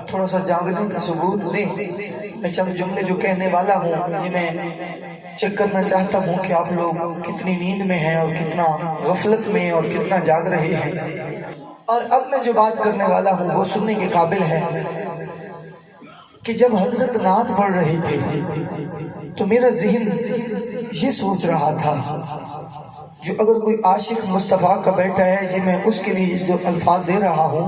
آپ تھوڑا سا جانگنے کا ثبوت دیں. میں چند جملے جو کہنے والا ہوں یہ میں چیک کرنا چاہتا ہوں کہ آپ لوگ کتنی نیند میں ہیں اور کتنا غفلت میں اور کتنا جاگ رہے ہیں. اور اب میں جو بات کرنے والا ہوں وہ سننے کے قابل ہے کہ جب حضرت نعت پڑھ رہے تھے تو میرا ذہن یہ سوچ رہا تھا جو اگر کوئی عاشق مصطفیٰ کا بیٹا ہے جی میں اس کے لیے جو الفاظ دے رہا ہوں.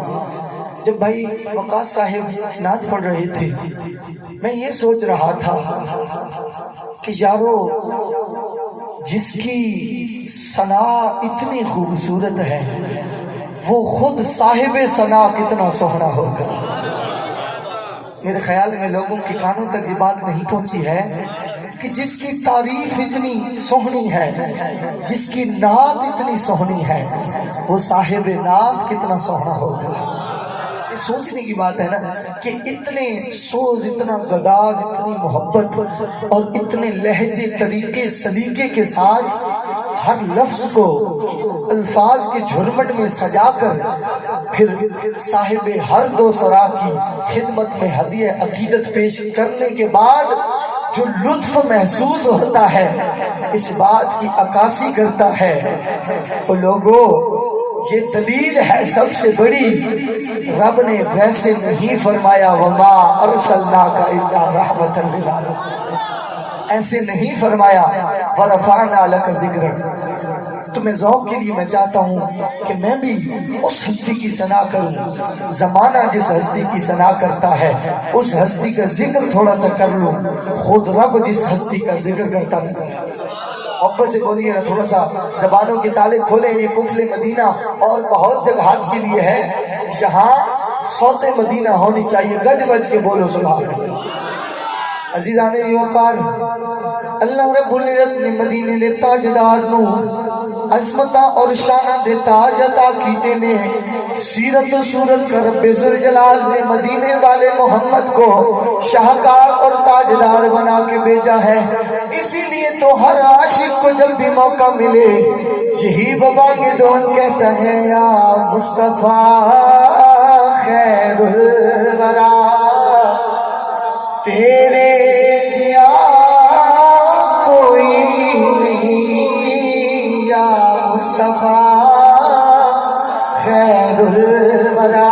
جب بھائی وقاص صاحب نعت پڑھ رہے تھے میں یہ سوچ رہا تھا کہ یارو جس کی ثنا اتنی خوبصورت ہے وہ خود صاحب ثنا کتنا سوہنا ہوگا. میرے خیال میں لوگوں کے کانوں تک یہ بات نہیں پہنچی ہے کہ جس کی تعریف اتنی سہنی ہے, جس کی نعت اتنی سہنی ہے, وہ صاحب نعت کتنا سوہنا ہوگا. یہ سوچنے کی بات ہے نا کہ اتنے سوز, اتنا گداز, اتنی محبت اور اتنے لہجے طریقے سلیقے کے ساتھ ہر لفظ کو الفاظ کے جھرمٹ میں سجا کر پھر صاحب ہر دو سرا کی خدمت میں ہدیہ عقیدت پیش کرنے کے بعد جو لطف محسوس ہوتا ہے اس بات کی عکاسی کرتا ہے. وہ لوگوں یہ دلیل ہے سب سے بڑی, رب نے ویسے نہیں فرمایا وما ارسلناک الا رحمۃ للعالمین, ایسے نہیں فرمایا ورفعنا لک ذکرک. تو میں ذوق کے لیے میں چاہتا ہوں کہ میں بھی اس ہستی کی ثنا کروں. زمانہ جس ہستی کی ثنا کرتا ہے اس ہستی کا ذکر تھوڑا سا کر لوں. خود رب جس ہستی کا ذکر کرتا نظر آتا. محبت سے بولیے نا, تھوڑا سا زبانوں کے تالے کھولے. یہ قفل مدینہ اور بہت جگہات کے لیے ہے, یہاں صوت مدینہ ہونی چاہیے. گج بج کے بولو سبحان اللہ. عزیزان وقار, اللہ رب العزت نے مدینے دے تاجدار نو عظمتہ اور شانہ دے تاج عطا کیتے نے. سیرت و صورت کا رب ذوالجلال نے مدینے والے محمد کو شاہکار اور تاجدار بنا کے بھیجا ہے. اسی لیے تو ہر عاشق کو جب بھی موقع ملے یہی بابا کے دول کہتا ہے یا مصطفیٰ خیر الورا, تیرے جیا کوئی نہیں یا مصطفیٰ خیر الورا,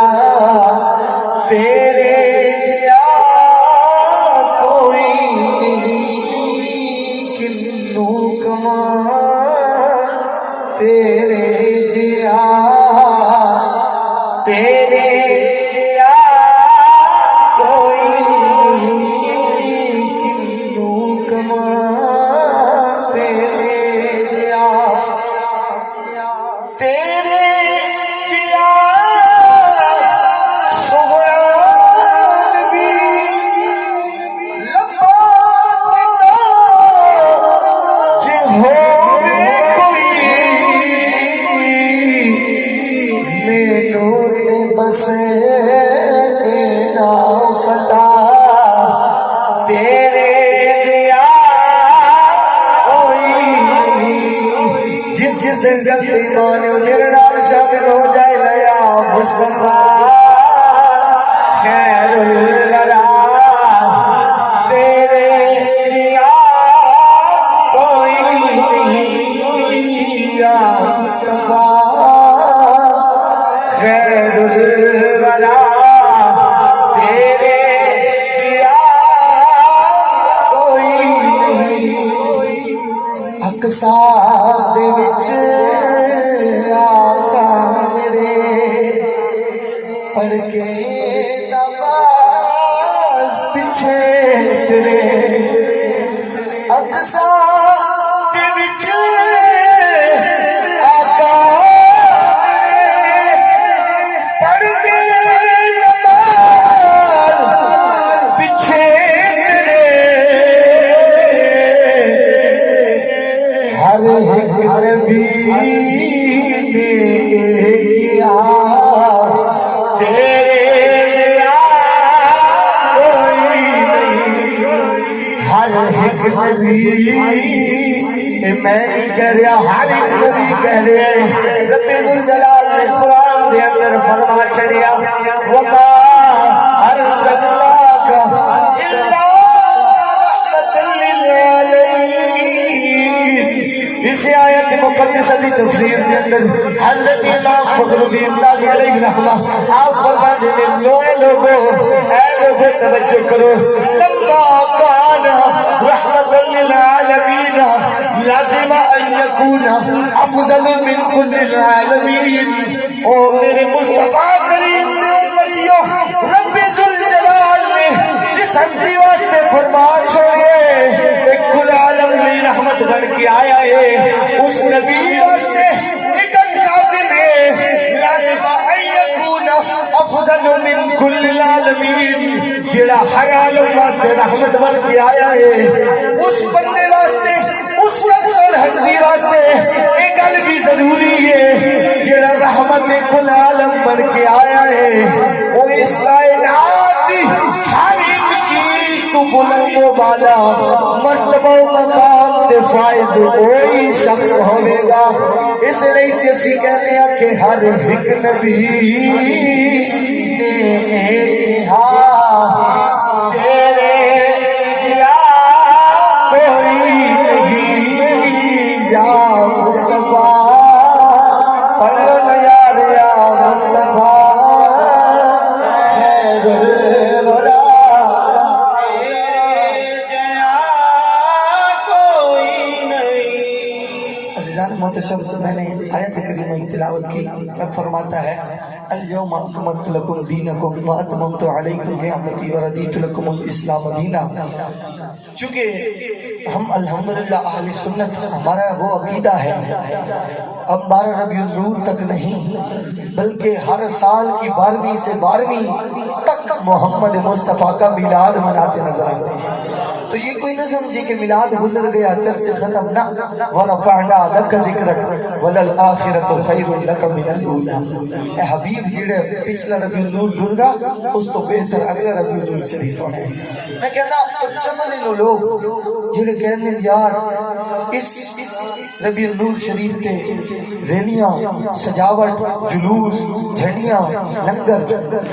تیرے جیا کوئی نہیں کنو کمال تیرے جیا, تیرے جیا میرے نام شامل ہو جائے یا مصطفیٰ خیر الورا, تیرے جیا کوئی نہیں یا مصطفیٰ خیر الورا, تیرے جیا کوئی نہیں. اقصا دے وچ پڑھ کے نماز پیچھے تیرے اقصا دے وچ آقا پڑھ کے نماز پیچھے تیرے ہر ایک نبی نے کیا میں نہیں کہہ رہا, ہر ایک نبی کہہ رہے. رب ذوالجلال نے قرآن دے اندر فرما چھڑیا وما اندر حضرت امام فخر الدین رازی علیہ رحمہ آپ فرماتے ہیں لوگوں توجہ کرو لما کان رحمت للعالمین لازم ان یکون افضل من کل العالمین. او میرے مصطفیٰ کریم نے امتیوں رب ذوالجلال نے جس ہستی واسطے فرمان چھوڑے ایک کل عالم میں رحمت بن کے آیا ہے اس نبی واسطے ایک لازم ہے لازم ان یکون افضل من کل العالمین. جڑا ہر عالم واسطے رحمت بن کے آیا ہے اس بندے واسطے اس شخص اور ہستی واسطے ایک گل بھی ضروری ہے جڑا رحمت کل عالم بن کے آیا ہے وہ اس کائنات کی ہر ایک چیز تو بلند و بالا مرتبہ و مقام تے فائز وہی شخص ہوے گا. اس لیے اسی کہتے ہیں کہ ہر ایک نبی نے کہا تیرے جیا کوئی نہیں یا مصطفیٰ پڑھو نا یار یا مصطفیٰ خیر الورا جیا کوئی نہیں. عزیزان محتشم میں نے آیت کریمہ تلاوت کی. رب فرماتا ہے اليوم اکملت لکم دینکم واتممت علیکم نعمتی وردیت لکم الاسلام دینا. چونکہ ہم الحمدللہ اہل سنت ہمارا وہ عقیدہ ہے اب 12 ربیع النور تک نہیں بلکہ ہر سال کی 12ویں سے 12ویں تک محمد مصطفیٰ کا میلاد مناتے نظر آتے ہیں. تو یہ کوئی نہ سمجھے کہ میلاد گزر گیا چرچ ختم نہ. وَرَفَعْنَا لَكَ ذِكْرَكَ وَلَلْآخِرَةُ خَيْرٌ لَكَ مِنَ الْأُولَى. اے حبیب جڑے پچھلا ربیع النور گزرا اس تو بہتر اگلا ربیع النور شریف ہونا ہے. میں کہنا چمنے لو لوگ جڑے کہنے یار اس ربیع النور شریف کے ریلیاں سجاوٹ جلوس جھنڈیاں لنگر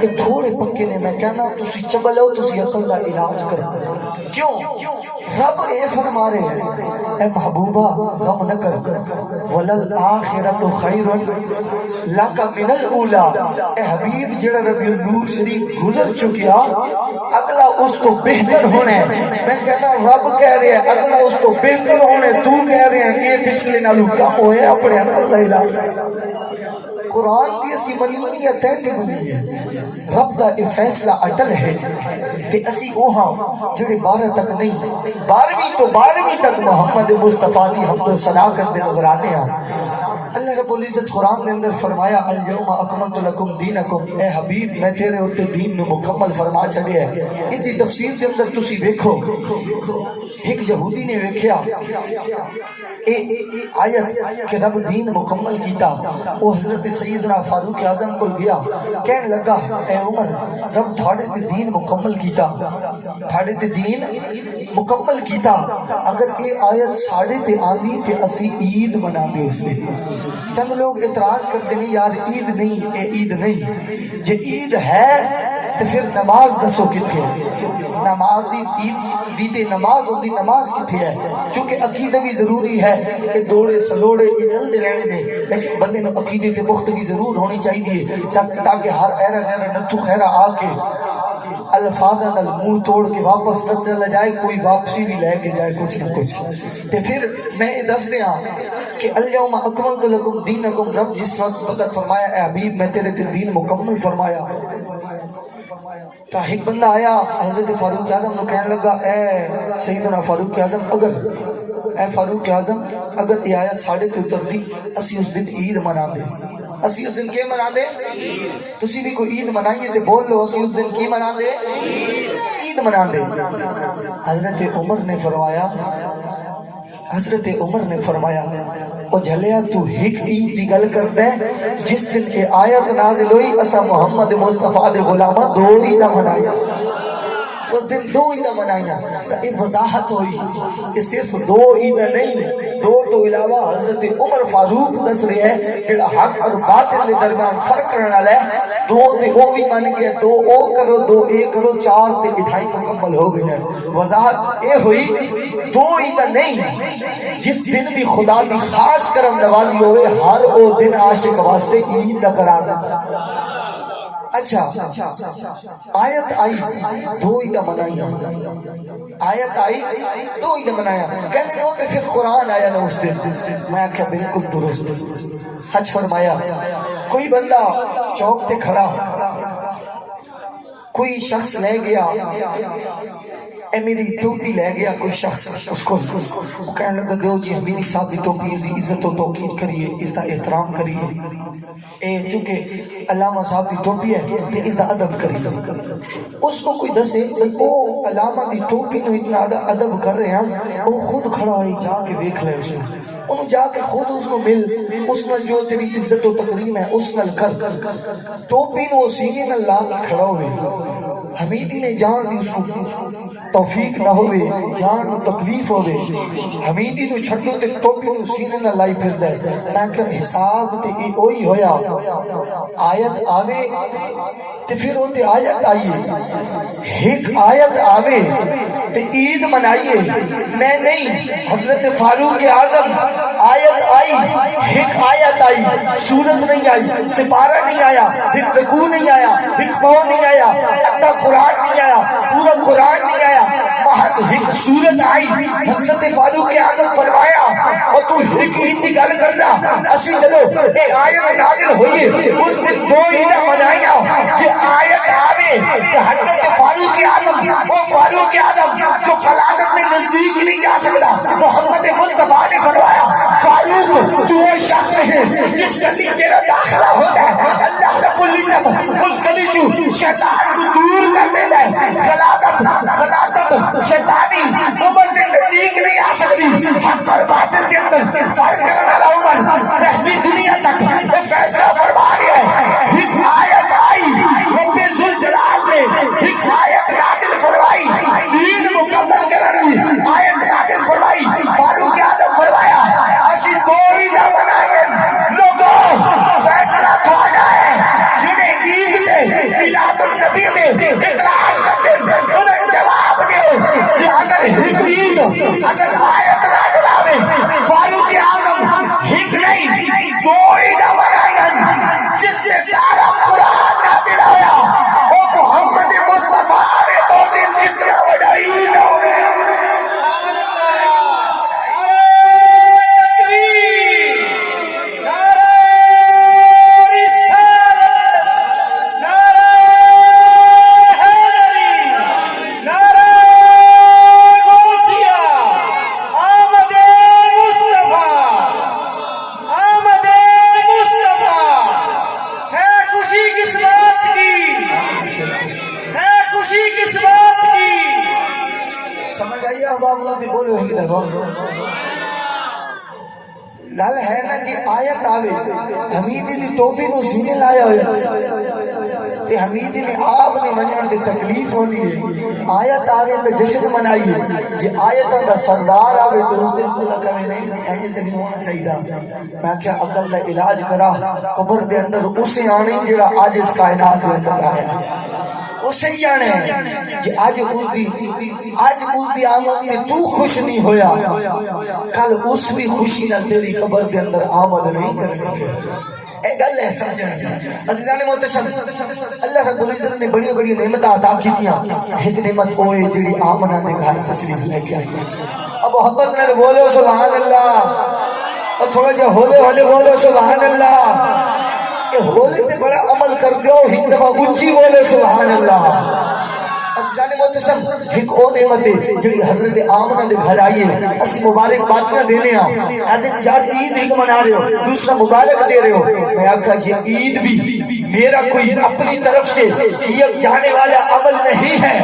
یہ تھوڑے پکے نے. میں کہنا تسی چبلو تسی عقل کا علاج کرو. کیوں رب اے فرما رہے ہیں اے محبوبہ غم نہ کر وَلَلْآخِرَةُ خَيْرٌ لَكَ مِنَ الْأُولَى. اے حبیب جڑا ربیع النور شریف گزر چکیا اگلا اس تو بہتر ہونے. میں کہتا رب کہہ رہے ہیں اگلا اس تو بہتر ہونے تو کہہ رہے ہیں یہ پچھلے نالو کم ہوئے اپنے عقل کا علاج. قرآن کی اسی منی یا تینتے منی ہے رب دا یہ فیصلہ اٹل ہے کہ اسی اوہاں جڑے 12 تک نہیں 12ویں تو 12ویں تک محمد مصطفیٰ دی حمد و ثنا کرتے نظر آتے ہیں. اللہ رب العزت قرآن نے اندر فرمایا اليوم اکملت لکم دینکم. اے حبیب میں تیرے ہوتے دین میں مکمل فرما چھڑے ہے. اس دی تفسیر کے اندر تسی دیکھو ایک یہودی نے ویکھیا آیت کہ رب دین مکمل کیتا وہ حضرت سیدنا فاروق اعظم کو گیا کہنے لگا اے عمر رب تھوڑے تے دین مکمل کیتا تھوڑے تے دین مکمل کیتا اگر یہ آیت ساڑھے تے آندی تے اسی عید منا دے اس نے. چند لوگ اعتراض کرتے نہیں یار عید نہیں اے عید نہیں جے عید ہے تو پھر نماز دسو کتھے نماز دی عید دیتے نماز ہوتی نماز کتھے ہے. چونکہ عقیدہ بھی ضروری ہے کہ دوڑے سلوڑے یہ جلد رہنے دے لیکن بندے نے عقیدے تے پختگی ضرور ہونی چاہیے تاکہ ہر ایرہ غیرہ نتو خیرہ آ کے الفاظاً الموہ توڑ کے واپس رد لے جائے کوئی واپسی بھی لے کے جائے کچھ نہ کچھ. تے پھر میں دس رہا کہ اليوم اکملت لکم دینکم رب جس وقت وقت فرمایا اے حبیب میں تیرے دین مکمل فرمایا تو ایک بندہ آیا حضرت فاروق اعظم نے کہنے لگا اے سیدنا فاروق اعظم اے فاروق اعظم اگر یہ آیا ساڑھے تے اتر دی اسی اس دن عید منا دے. اسی اس دن کیا منا دے تسی بھی کوئی عید منائیے تے بول لو اسی اس دن کی منا دے عید منا دے. حضرت عمر نے فرمایا او جھلیا تو ایک عید دی گل کر دے جس دن اے آیت نازل ہوئی اسا محمد مصطفیٰ دے غلامہ دو عیدہ منایا اس دن 2 عید منائیاں. ایک وضاحت ہوئی کہ صرف 2 عید نہیں، 2 تو علاوہ حضرت عمر فاروق دس رہے ہیں جڑا حق اور باطل کے درمیان فرق کرنے والا ہے. 2 تے وہ بھی من گیا، 2 او کرو 2 اے کرو، 4 تے اٹھائی مکمل ہو گئی. وضاحت یہ ہوئی 2 عید نہیں، جس دن بھی خدا کی خاص کرم نوازی ہوئے ہر او دن عاشق واسطے عید دا قرار دیتا. اچھا آیت آئی 2 عید منائیاں، آیت آئی 2 عید منایا، کہتے ہیں کہ پھر قرآن آیا نا اس دن. میں کہا بالکل درست، سچ فرمایا. کوئی بندہ چوک تے کھڑا، کوئی شخص لے گیا، اے میری ٹوپی لے گیا کوئی شخص، اس کو وہ کہنے لگا دیو جی حمیدی صاحب کی ٹوپی اس عزت و توقیر کریے، اس کا احترام کریے، اے چونکہ علامہ صاحب کی ٹوپی ہے تے اس کا ادب کریے. اس کو کوئی دسے وہ علامہ کی ٹوپی نو اتنا ادب کر رہے ہیں، وہ خود کھڑا ہوئی جا کے دیکھ لے اس کو، انہوں جا کے خود اس کو مل، اس نال جو تیری عزت و تکریم ہے اس نال کر. ٹوپی نو سینے نال لا کے کھڑا ہوئے. حمیدی نے جان دی اس کو توفیق نہ ہوئے، جان تکلیف ہوئے، حمیدی نو چھڑو تے ٹوپی نو سینے نہ لائی پھر دے. میں کہ حساب تے اوہی ہویا، آیت آوے تے پھر وہ تے آیت آئیے، ایک آیت آوے تے عید منائیے. میں نہیں، حضرت فاروق اعظم آیت آئی، ایک آیت آئی، سورت نہیں آئی، سپارہ نہیں آیا، ایک رکوع نہیں آیا، ایک پاؤں نہیں آیا، اتا قرآن نہیں آیا، پورا قرآن نہیں آیا، محض ایک سورت آئی. حضرت فاروق اعظم فرمایا اور تو ایک عید کی گل کرنا، اسی چلو ایک آیت نازل ہوئی اس دن 2 عید منائیاں. جو آیت آوے حضرت فاروق اعظم، وہ فاروق اعظم جو خلافت میں نزدیک ہی نہیں جا سکتا، محمد مصطفیٰ نے فرمایا فاروق تو وہ شخص ہے جس گلی تیرا داخلہ ہوتا ہے اللہ رب العزت اس گلی جو شیطان کو دور کر دیتا ہے. خلافت شیطانی عمر کے نزدیک نہیں آ سکتی. حق اور باطل کے اندر فرق کرنے والا عمر رہتی دنیا تک فیصلہ فرما رہا ہے. ایک آیت آئی رب ذوالجلال نے، ایک آیت نازل فرمائی، دین مکمل کرنے آیت نازل فرمائی. فاروق اعظم فرمایا اسی 2 عید منائیں. لوگوں فیصلہ تھوڑا ہے، جنہیں عید دے میلاد النبی دے اعتراض کرتے انہیں جواب دیو کہ اگر ایک عید اگر آیت نازل آوے فاروق اعظم ایک نہیں 2 عید منائیں جس سے سارا قرآن نازل آیا. وہ محمد مصطفیٰ نے 2 دن اتنا بڑا عید ہو گیا. گل ہے نا جی آیت آوے حمیدی دی ٹوپی نو سینے لایا ہویا تے حمیدی نے آپ نے منجن دی تکلیف ہونی ہے. آیت آوے تو جشن منائیے. جی آیت دا سردار آوے تو اس دن کو لگا میں نہیں ایجے تے نہیں ہونا چاہیے. میں کیا عقل دا علاج کرا، قبر دے اندر اسے آنے جڑا آج اس کائنات دے اندر آیا اسے ہی آنے ہیں. جی آج اس دی آمد میں تو خوش نہیں ہویا، کل اس بھی خوشی نہ تیری قبر کے اندر آمد نہیں کرنی. اے گل ہے سمجھنا. عزیزان محتشم، اللہ رب العزت نے بڑی بڑی نعمت عطا کیتیاں. ایک نعمت ہوئے جڑی آمنہ دے گھر تشریف لے کے آئی. اب محبت نال بولو سبحان اللہ، اور تھوڑا جا ہولے ہولے بولو سبحان اللہ. کہ ہولے تے بڑا عمل کر دیو، ایک دفعہ اونچی بولے سبحان اللہ. عزیزان محتشم، ایک اور نعمت ہے جڑی حضرت آمنہ دے گھر آئی ہے. اسی مبارک باتیاں دینے ہیں. آدھے چار عید ایک منا رہے ہو، دوسرا مبارک دے رہے ہو. میں آقا یہ عید بھی میرا کوئی اپنی طرف سے کیا جانے والا عمل نہیں ہے،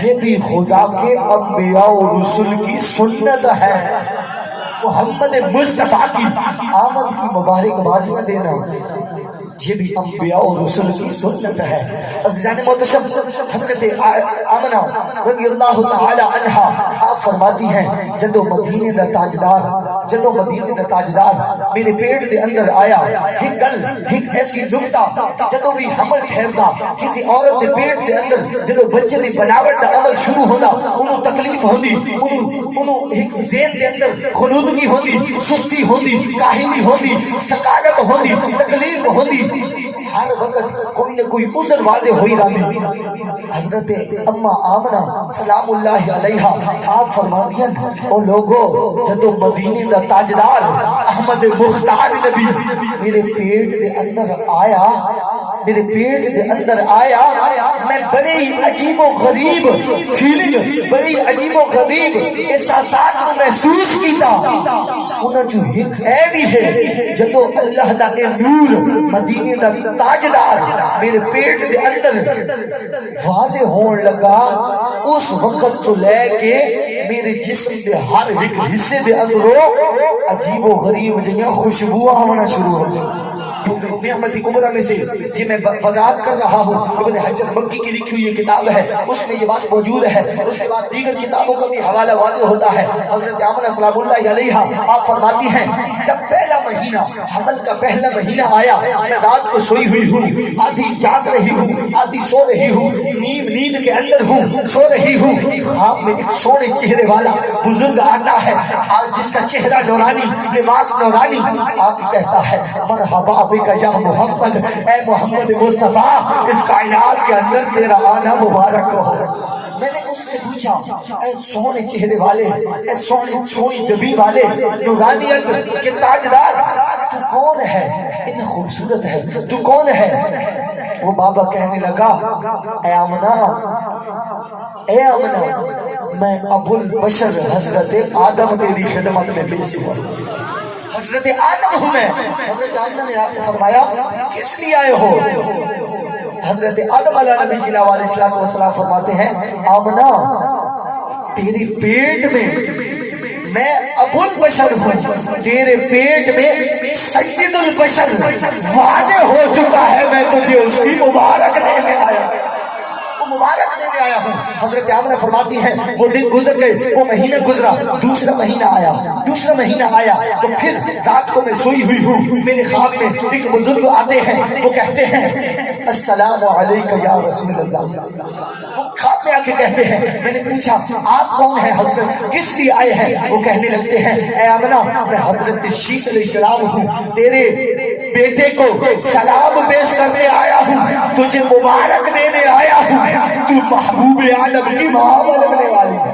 یہ بھی خدا کے انبیاء و رسول کی سنت ہے. محمد مصطفیٰ کی آمد کی مبارک باتیاں دینا. یہ بھی انبیاء اور رسول کی سنت ہے. عزیزان محتشم، حضرت آمنہ رضی اللہ تعالی عنہا آپ فرماتی ہیں جدو مدینے دا تاجدار میرے پیٹ دے اندر آیا، ایک گل ایک ایسی نکتہ جدو بھی حمل ٹھہردا کسی عورت دے پیٹ دے اندر جدو بچے دی بناوٹ دا عمل شروع ہوتا انہوں تکلیف ہوتی، انہوں ایک ذہن دے اندر خلودگی ہوتی، سستی ہوتی، کاہلی ہوتی، سکالت ہوتی، تکلیف ہوتی، ہر وقت کوئی نہ کوئی عذر واضح ہوئی رہی. حضرت اما آمنہ سلام اللہ علیہا آپ فرماندیاں او لوگو جدو مدینے دا تاجدار احمد مختار نبی میرے پیٹ دے اندر آیا، میں بڑے ہی عجیب و غریب فیلنگ، بڑی عجیب و غریب احساسات کو محسوس کیتا. انہاں جو ایک اے بھی ہے جدو اللہ دا اے نور مدینے دا تاجدار میرے پیٹ دے اندر واضح ہون لگا، اس وقت تو لے کے میرے جسم سے ہر ایک حصے دے اندروں عجیب و غریب جنیاں خوشبوآں ہونا شروع ہو گئی. نعمت کبریٰ میں سے جی میں وضاحت کر رہا ہوں، ابن حجر مکی کی لکھی ہوئی کتاب ہے، اس میں یہ بات موجود ہے. اس کے بعد دیگر کتابوں کا بھی حوالہ واضح ہوتا ہے. حضرت آمنہ سلام اللہ علیہا آپ فرماتی ہیں جب پہلا مہینہ حمل کا پہلا مہینہ آیا، میں رات کو سوئی ہوئی ہوں، آدھی جاگ رہی ہوں، آدھی سو رہی ہوں، نیند کے اندر ہوں، سو رہی ہوں. خواب میں ایک سونے چہرے والا بزرگ آتا ہے جس کا چہرہ نورانی، لباس نورانی. آپ کہتا ہے مرحبا بک یا محمد، اے محمد مصطفیٰ، اس کائنات کے اندر تیرا آنا مبارک ہو. میں نے اس سے پوچھا اے سونے چہرے والے، اے سونی جبی والے، نورانیت کے تاجدار، تو کون ہے؟ اتنا خوبصورت ہے، تو کون ہے؟ وہ بابا کہنے لگا اے آمنہ میں ابو البشر حضرت آدم تیری خدمت میں پیش ہوا. حضرت آدم ہوں میں. حضرت آدم نے آپ کو فرمایا کس لیے آئے ہو؟ حضرت آدم علیہ نبی صلی اللہ علیہ وسلم فرماتے ہیں آمنہ تیرے پیٹ میں میں ابو البشر ہوں، تیرے پیٹ میں سید البشر واضح ہو چکا ہے، میں تجھے اس کی مبارک دینے آیا ہوں. حضرت آمنہ فرماتی ہیں وہ دن گزر گئے، وہ مہینہ گزرا، دوسرا مہینہ آیا تو پھر رات کو میں سوئی ہوئی ہوں، میرے خواب میں ایک بزرگ آتے ہیں، وہ کہتے ہیں السلام علیکم یا رسول اللہ. خواب میں آ کے کہتے ہیں، میں نے پوچھا آپ کون ہیں حضرت، کس لیے آئے ہیں؟ وہ کہنے لگتے ہیں اے آمنہ میں حضرت شیس علیہ السلام ہوں، تیرے بیٹے کو سلام پیش کرنے آیا ہوں، تجھے مبارک دینے آیا ہوں، تو محبوب عالم کی ماں بننے والی ہے،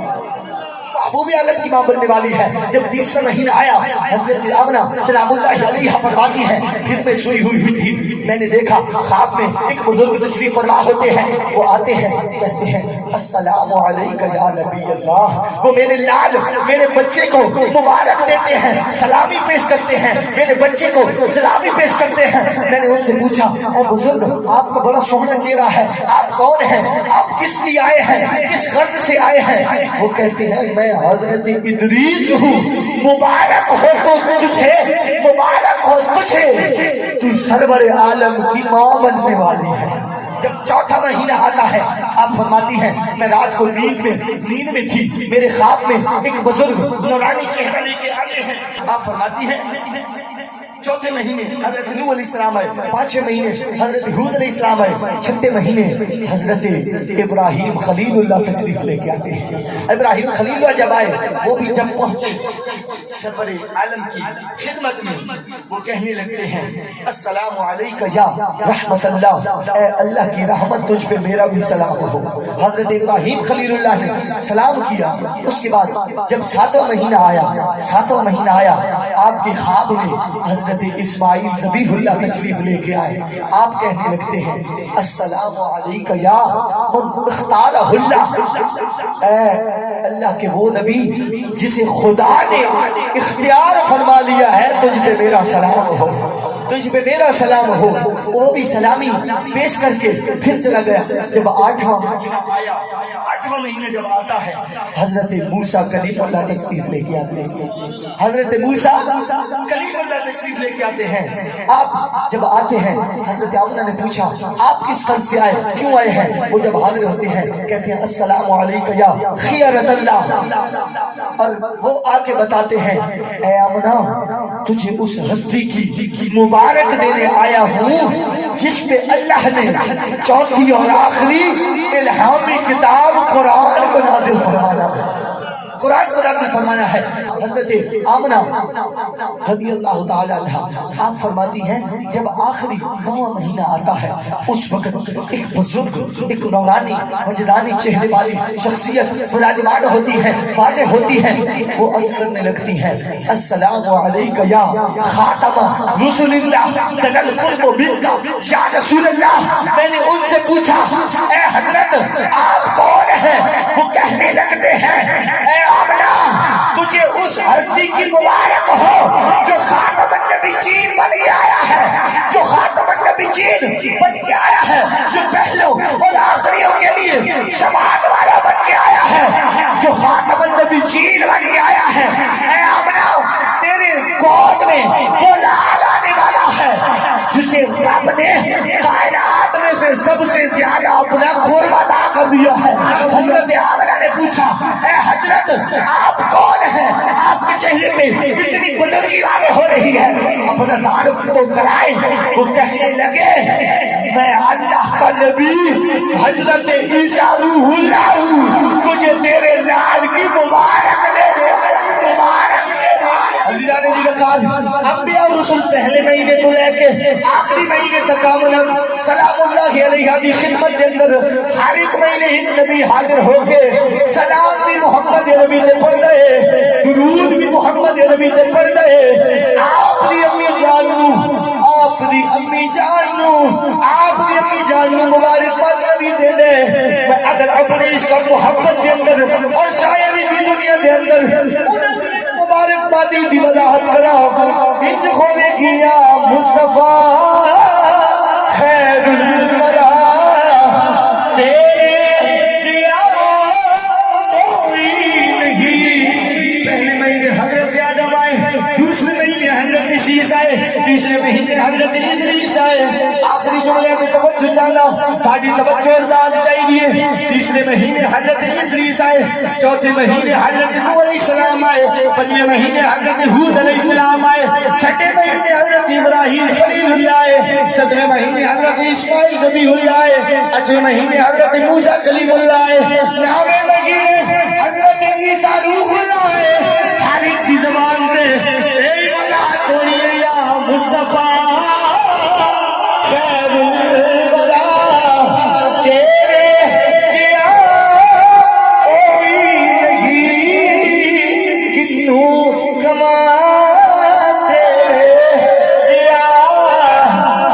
محبوب عالم کی ماں بننے والی ہے. جب تیسرا مہینہ آیا حضرت آمنہ سلام اللہ علیہ فرماتی ہیں پھر میں سوئی ہوئی تھی، میں نے دیکھا خواب میں ایک بزرگ تشریف فرما ہوتے ہیں، وہ آتے ہیں کہتے ہیں السلام علیکم یا نبی اللہ. وہ میرے لال میرے بچے کو مبارک دیتے ہیں، سلامی پیش کرتے ہیں، میرے بچے کو سلامی پیش کرتے ہیں. میں نے ان سے پوچھا اے بزرگ آپ کا بڑا سونا چہرہ ہے، آپ کون ہیں، آپ کس لیے آئے ہیں، کس غرض سے آئے ہیں؟ وہ کہتے ہیں میں حضرت ادریس ہوں، مبارک ہو تو تجھے، مبارک ہو تجھے، تو سرور عالم کی ماں بننے والی ہے. جب چوتھا مہینہ آتا ہے آپ فرماتی ہیں میں رات کو نیند میں تھی، میرے خواب میں ایک بزرگ نورانی چہرہ لے کے آتے ہیں. آپ فرماتی ہیں چوتھے مہینے حضرت نوح علیہ السلام آئے، پانچویں مہینے حضرت ہود علیہ السلام آئے، چھٹے مہینے حضرت ابراہیم خلیل اللہ تشریف لے کے آتے ہیں. ابراہیم خلیل اللہ جب آئے، وہ بھی جب پہنچے سرور عالم کی خدمت میں، وہ کہنے لگتے ہیں السلام علیکم یا رحمت اللہ، اے اللہ کی رحمت تجھ پہ میرا بھی سلام ہو. حضرت ابراہیم خلیل اللہ نے سلام کیا. اس کے بعد جب ساتواں مہینہ آیا آپ کے خواب میں حضرت اسماعیل ذبیح اللہ تشریف لے کے آئے. آپ کہنے لگتے ہیں السلام علیکم یا من اختارہ اللہ، اے اللہ کے وہ نبی جسے خدا نے اختیار فرما لیا ہے، تجھ پہ میرا سلام ہو، تجھ پہ میرا سلام ہو. وہ بھی سلامی پیش کر کے پھر چلا گیا. جب آٹھواں مہینہ جب آتا ہے حضرت موسیٰ کلیم اللہ تشریف لے کے آتے ہیں. حضرت موسیٰ کلیم اللہ تشریف لے کے آتے ہیں. آپ جب آتے ہیں حضرت آمنہ نے پوچھا آپ کس قرض سے آئے, کیوں آئے ہیں؟ وہ جب حاضر ہوتے ہیں کہتے ہیں السلام علیکم یا خیرت اللہ, اور وہ آ کے بتاتے ہیں اے آمنہ تجھے اس ہستی کی مبارک دینے آیا ہوں جس پہ اللہ نے چوتھی اور آخری الہامی کتاب قرآن کو نازل فرمایا ہے, قرآن کو نازل فرمایا ہے. حضرت آمنہ رضی اللہ تعالی عنہ آپ فرماتی ہیں جب آخری 9واں مہینہ آتا ہے اس وقت ایک بزرگ, ایک نورانی وجدانی چہرے والی شخصیت ملاجمان ہوتی ہے, واضح ہوتی ہے, وہ عرض کرنے لگتی ہے السلام علیکم یا خاتم رسول اللہ تنل قرب منکا یا رسول اللہ. میں نے ان سے پوچھا اے حضرت آپ کون ہیں؟ وہ کہنے لگتے ہیں اے آمنہ تجھے اس ہستی کی مبارک ہو جو خاتم النبیین بن کے آیا ہے, جو خاتم النبیین بن کے آیا ہے, جو پہلوں اور آخریوں کے لیے شفاعت والا بن کے آیا ہے, جو خاتم النبیین بن کے آیا ہے. اے آمنہ تیرے گود میں وہ لال آنے والا ہے جسے رب نے کائنات میں سے سب سے زیادہ اپنا قرب عطا کر دیا ہے. حضرت آمنہ نے پوچھا اے حضرت آپ کون ہیں؟ آپ کے چہرے میں اتنی بزرگی واضح ہو رہی ہے, اپنا تعارف تو کرائے. وہ کہنے لگے میں اللہ کا نبی حضرت عیسیٰ روح اللہ ہوں, تجھے تیرے لال کی مبارک دے دے, مبارک دے. عزیزان جی بکار انبیاء اور رسول پہلے مہینے تو لے کے آخری مہینے تک آمنہ سلام اللہ علیہ کی خدمت کے اندر ہر ایک مہینے ایک نبی حاضر ہو کے سلام بھی محمد نبی نے پڑھ گئے, درود بھی محمد نبی نے پڑھ گئے. آپ دی امی جان نو, آپ دی امی جان نو, آپ دی امی جان نو مبارک باد نبی دے دے. میں اگر اپنے اس کا محبت کے اندر اور شاعری کی دنیا کے اندر انہوں نے مبارک بادی دی وضاحت کرا انج کھولے کیا مصطفیٰ خیر الورا تیرے جیا کوئی نہیں. پہلے مہینے حضرت آدم آئے, دوسرے مہینے حضرت شیس آئے, تیسرے مہینے حضرت ادریس آئے. آخری جملے میں توجہ چاہنا, تھاڑی توجہ ارزاد چاہیے. تیسرے مہینے حضرت ادریس آئے, چوتھے مہینے حضرت نوح علیہ السلام آئے, پنجویں مہینے حضرت ہود علیہ السلام آئے, چھٹے مہینے حضرت ابراہیم خلیل اللہ آئے, ستویں مہینے حضرت اسماعیل ذبیح اللہ آئے, آٹھویں مہینے حضرت موسیٰ کلیم اللہ آئے, نویں مہینے حضرت عیسیٰ روح اللہ آئے. ہر ایک کی زبان پہ اے وضاحت ہو رہی ہے یا مصطفیٰ خیر الورا تیرے جیا کوئی نہیں, کنوں کما تیرے جیا,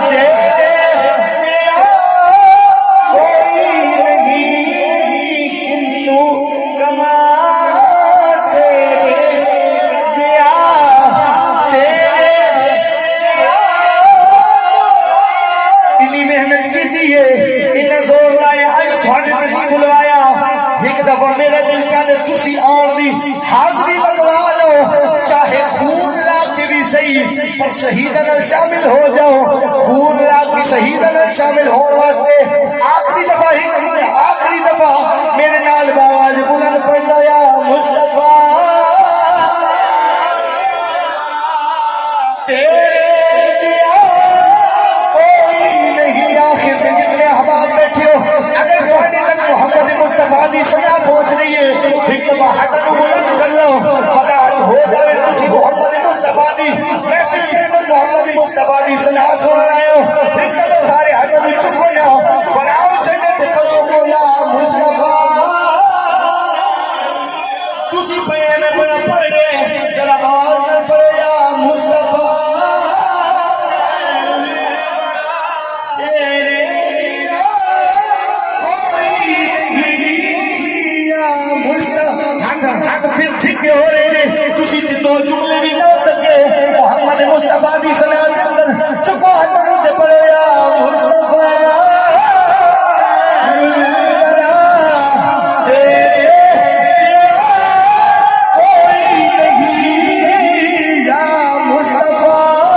تیرے جیا کوئی نہیں, کنوں کما تیرے جیا, تیرے جیا. اتنی محنت کی دیئے, انہیں زور لائے, آئی تھوڑے میں نہیں بلوایا. ایک دفعہ میرا دل چاہے تسی آن دی حاضری لگوا لو, چاہے خون لا کے بھی صحیح پر شہیدن شامل ہو جاؤ. خون لا کے شہیدن شامل ہونے واسطے آخری دفعہ ہی نہیں, آخری دفعہ میرے نال باواز بلند پڑھ لو یا مصطفیٰ تیرے جیا کوئی نہیں. آخر میں جتنے احباب بیٹھے ہو, اگر پڑھنے تک محمد مصطفیٰ دی صدا پہنچ رہی ہے, ایک دفعہ حتن بلند کر لو, پتا ہو جائے تسی محمد مصطفیٰ دی محفل کے اندر محمد مصطفیٰ دی صدا سن رہے ہو. ایک دفعہ سارے حتن چپ ہو جاؤ, بناؤ جنت پڑھو کو یا مصطفیٰ. تسی پہنے میں بڑا پڑھ گئے, ذرا آواز میں پڑھو یا مصطفیٰ تیرے جیا کوئی نہیں, یا مصطفیٰ. ہاتھ پھر ٹھیکے ہو رہے ہیں, تسی دو جملے بھی نہ تکے محمد مصطفیٰ دی صلاح کے اندر چکو ہاتھ دے پڑھو یا مصطفیٰ تیرے جیا کوئی نہیں, یا مصطفیٰ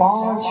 5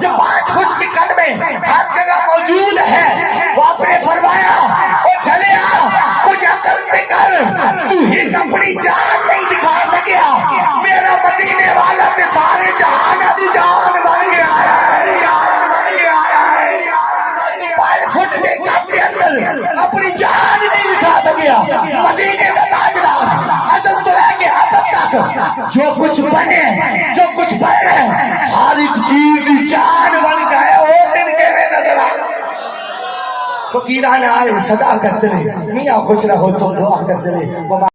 جو 5 فٹ کی قد میں ہر جگہ موجود ہے، وہ آپ نے فرمایا وہ چلے کچھ عقل سے کر، تو ہی اپنی جان نہیں دکھا سکیا، میرا مدینے والا کے سارے جہان ادھی جان بن گیا ہے، فٹ کے قد کے اندر اپنی جان نہیں دکھا سکیا، مدینے کا تاجدار ازل تو ہے کہ اب تک جو کچھ بنے جو کچھ بنے ہر ایک چیز جان بن گئے، وہ دن کے میں نظر آ فقیران آئے صدا کر چلے، میاں کچھ نہ ہو تو دعا کر چلے۔